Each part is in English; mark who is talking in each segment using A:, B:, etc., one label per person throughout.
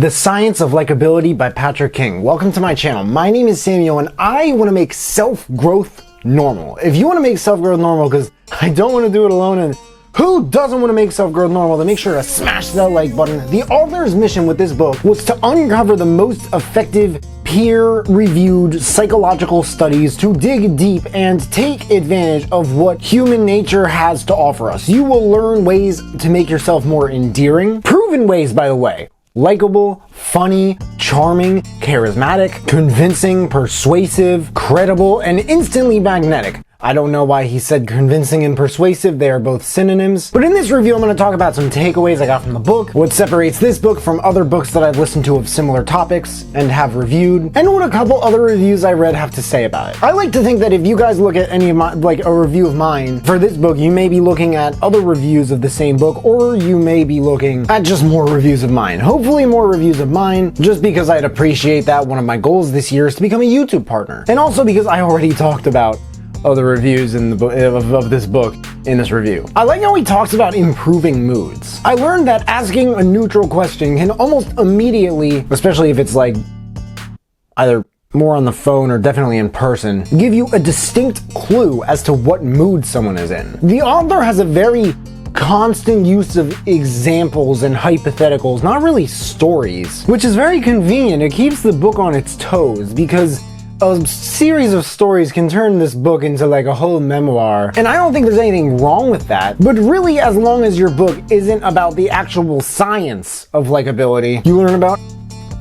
A: The Science of Likability by Patrick King. Welcome to my channel. My name is Samuel and I want to make self-growth normal. If you want to make self-growth normal, because I don't want to do it alone, and who doesn't want to make self-growth normal, then make sure to smash that like button. The author's mission with this book was to uncover the most effective peer-reviewed psychological studies to dig deep and take advantage of what human nature has to offer us. You will learn ways to make yourself more endearing, proven ways, by the way. Likable, funny, charming, charismatic, convincing, persuasive, credible, and instantly magnetic. I don't know why he said convincing and persuasive, they are both synonyms. But in this review, I'm going to talk about some takeaways I got from the book, what separates this book from other books that I've listened to of similar topics and have reviewed, and what a couple other reviews I read have to say about it. I like to think that if you guys look at any of my, like a review of mine for this book, you may be looking at other reviews of the same book, or you may be looking at just more reviews of mine. Hopefully more reviews of mine, just because I'd appreciate that. One of my goals this year is to become a YouTube partner. And also because I already talked about other reviews in the book of this book in this review. I like how he talks about improving moods. I learned that asking a neutral question can almost immediately, especially if it's like either more on the phone or definitely in person, give you a distinct clue as to what mood someone is in. The author has a very constant use of examples and hypotheticals, not really stories, which is very convenient. It keeps the book on its toes because a series of stories can turn this book into like a whole memoir, and I don't think there's anything wrong with that. But really, as long as your book isn't about the actual science of likability, you learn about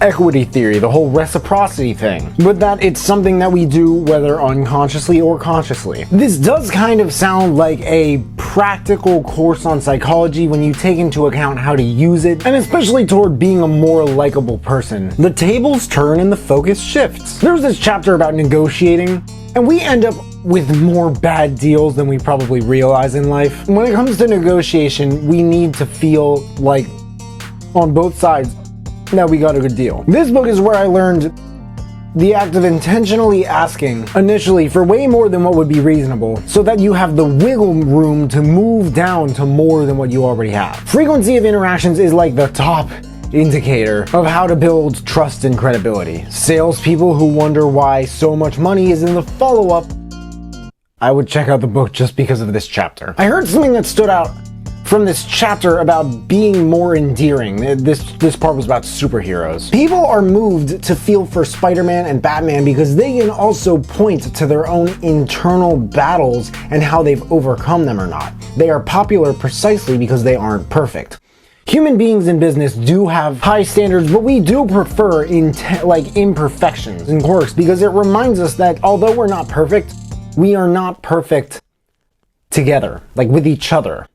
A: equity theory, the whole reciprocity thing, but that it's something that we do whether unconsciously or consciously. This does kind of sound like a practical course on psychology when you take into account how to use it, and especially toward being a more likable person. The tables turn and the focus shifts. There's this chapter about negotiating, and we end up with more bad deals than we probably realize in life. When it comes to negotiation, we need to feel like on both sides that we got a good deal. This book is where I learned the act of intentionally asking initially for way more than what would be reasonable, so that you have the wiggle room to move down to more than what you already have. Frequency of interactions is like the top indicator of how to build trust and credibility. Salespeople who wonder why so much money is in the follow-up, I would check out the book just because of this chapter. I heard something that stood out from this chapter about being more endearing. This part was about superheroes. People are moved to feel for Spider-Man and Batman because they can also point to their own internal battles and how they've overcome them or not. They are popular precisely because they aren't perfect. Human beings in business do have high standards, but we do prefer imperfections and quirks because it reminds us that although we're not perfect, we are not perfect together, like with each other.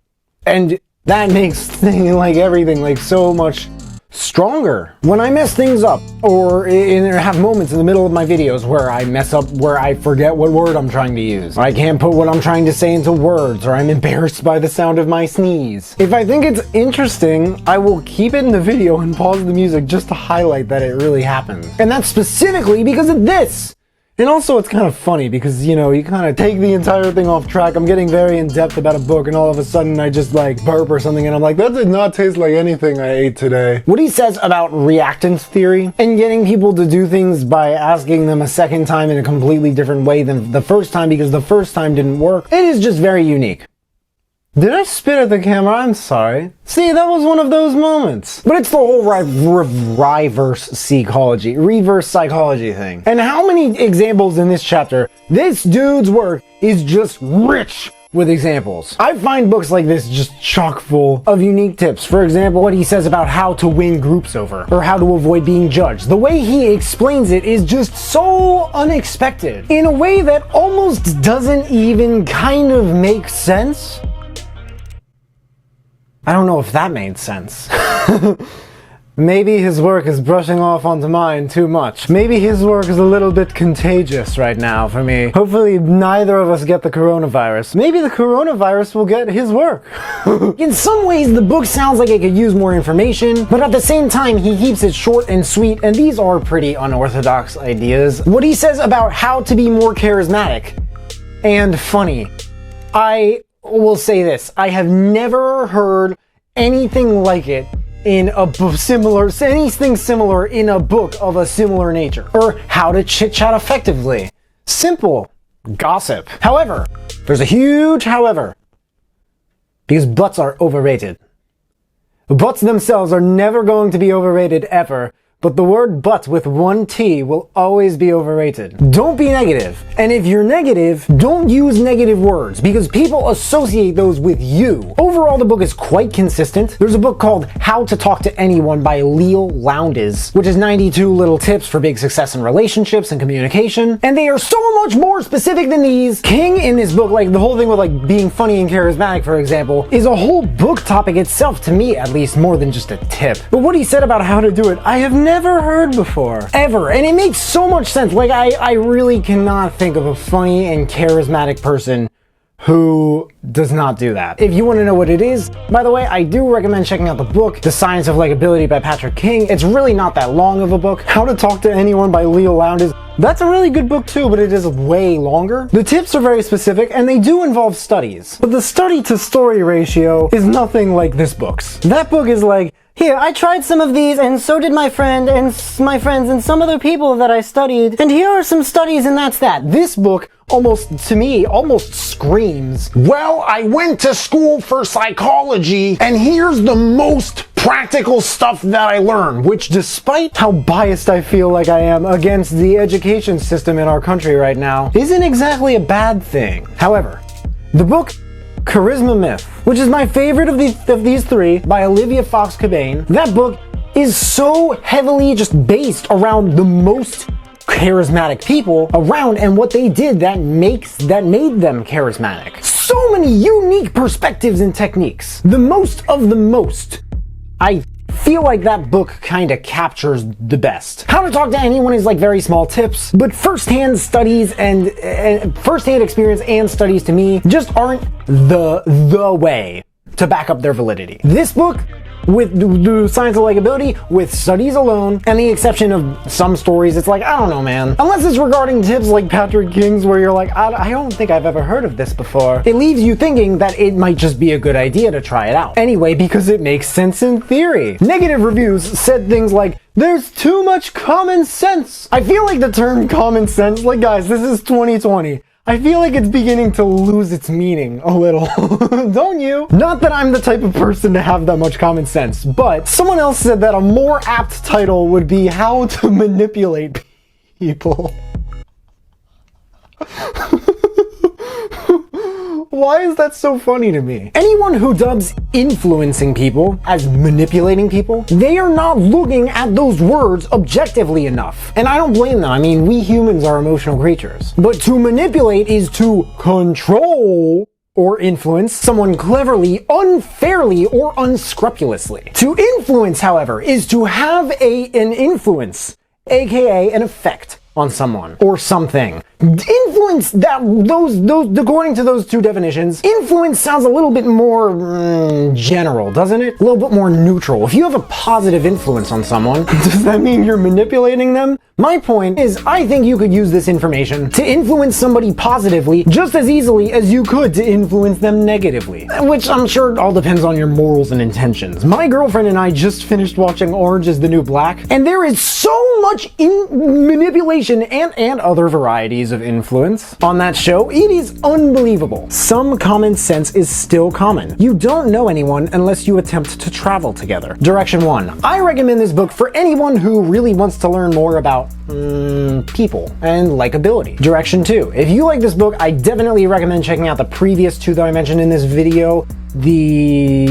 A: And that makes everything so much stronger. When I mess things up, or have moments in the middle of my videos where I mess up, where I forget what word I'm trying to use, or I can't put what I'm trying to say into words, or I'm embarrassed by the sound of my sneeze. If I think it's interesting, I will keep it in the video and pause the music just to highlight that it really happened. And that's specifically because of this. And also it's kind of funny because, you kind of take the entire thing off track. I'm getting very in-depth about a book and all of a sudden I just burp or something and I'm like, that did not taste like anything I ate today. What he says about reactance theory and getting people to do things by asking them a second time in a completely different way than the first time because the first time didn't work, it is just very unique. Did I spit at the camera? I'm sorry. See, that was one of those moments. But it's the whole reverse psychology thing. And how many examples in this chapter? This dude's work is just rich with examples. I find books like this just chock full of unique tips. For example, what he says about how to win groups over, or how to avoid being judged. The way he explains it is just so unexpected, in a way that almost doesn't even kind of make sense. I don't know if that made sense. Maybe his work is brushing off onto mine too much. Maybe his work is a little bit contagious right now for me. Hopefully neither of us get the coronavirus. Maybe the coronavirus will get his work. In some ways, the book sounds like it could use more information, but at the same time, he keeps it short and sweet, and these are pretty unorthodox ideas. What he says about how to be more charismatic and funny. I will say this, I have never heard anything like it in anything similar in a book of a similar nature. Or how to chit-chat effectively. Simple. Gossip. However, there's a huge however. Because butts are overrated. Butts themselves are never going to be overrated ever, but the word butt with one T will always be overrated. Don't be negative. And if you're negative, don't use negative words because people associate those with you. Overall, the book is quite consistent. There's a book called How to Talk to Anyone by Leo Lowndes, which is 92 little tips for big success in relationships and communication. And they are so much more specific than these. King in this book, like the whole thing with like being funny and charismatic, for example, is a whole book topic itself, to me at least, more than just a tip. But what he said about how to do it, I have never heard before. Ever. And it makes so much sense. Like, I really cannot think of a funny and charismatic person who does not do that. If you want to know what it is, by the way, I do recommend checking out the book, The Science of Likability by Patrick King. It's really not that long of a book. How to Talk to Anyone by Leo Lowndes. That's a really good book too, but it is way longer. The tips are very specific and they do involve studies. But the study to story ratio is nothing like this book's. That book is like, here, I tried some of these, and so did my friend, and my friends, and some other people that I studied, and here are some studies, and that's that. This book, to me, almost screams, well, I went to school for psychology, and here's the most practical stuff that I learned, which, despite how biased I feel like I am against the education system in our country right now, isn't exactly a bad thing. However, the book Charisma Myth, which is my favorite of these three, by Olivia Fox Cabane. That book is so heavily just based around the most charismatic people around and what they did that made them charismatic. So many unique perspectives and techniques. The most of the most. I feel like that book kind of captures the best. How to Talk to Anyone is like very small tips, but firsthand studies and firsthand experience and studies to me just aren't the way to back up their validity. This book, with the Science of Likability, with studies alone, and the exception of some stories, it's like, I don't know, man. Unless it's regarding tips like Patrick King's where you're like, I don't think I've ever heard of this before. It leaves you thinking that it might just be a good idea to try it out. Anyway, because it makes sense in theory. Negative reviews said things like, there's too much common sense. I feel like the term common sense, like guys, this is 2020. I feel like it's beginning to lose its meaning a little. Don't you? Not that I'm the type of person to have that much common sense, but someone else said that a more apt title would be How to Manipulate People. Why is that so funny to me? Anyone who dubs influencing people as manipulating people, they are not looking at those words objectively enough. And I don't blame them. I mean, we humans are emotional creatures. But to manipulate is to control or influence someone cleverly, unfairly, or unscrupulously. To influence, however, is to have an influence, aka an effect on someone or something. Influence, according to those two definitions, influence sounds a little bit more general, doesn't it? A little bit more neutral. If you have a positive influence on someone, does that mean you're manipulating them? My point is, I think you could use this information to influence somebody positively just as easily as you could to influence them negatively. Which I'm sure all depends on your morals and intentions. My girlfriend and I just finished watching Orange is the New Black, and there is so much manipulation and other varieties of influence on that show. It is unbelievable. Some common sense is still common. You don't know anyone unless you attempt to travel together. Direction 1. I recommend this book for anyone who really wants to learn more about people and likability. Direction 2. If you like this book, I definitely recommend checking out the previous two that I mentioned in this video. The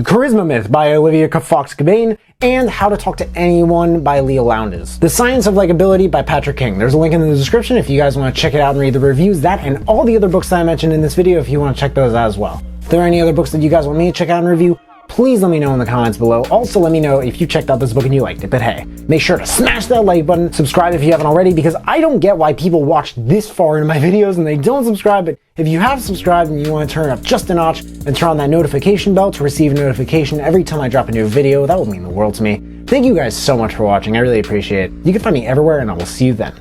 A: Charisma Myth by Olivia Fox Cabane and How to Talk to Anyone by Leo Lowndes. The Science of Likability by Patrick King. There's a link in the description if you guys want to check it out and read the reviews. That and all the other books that I mentioned in this video if you want to check those out as well. If there are any other books that you guys want me to check out and review, please let me know in the comments below. Also, let me know if you checked out this book and you liked it. But hey, make sure to smash that like button, subscribe if you haven't already, because I don't get why people watch this far into my videos and they don't subscribe. But if you have subscribed and you want to turn it up just a notch and turn on that notification bell to receive a notification every time I drop a new video, that would mean the world to me. Thank you guys so much for watching. I really appreciate it. You can find me everywhere and I will see you then.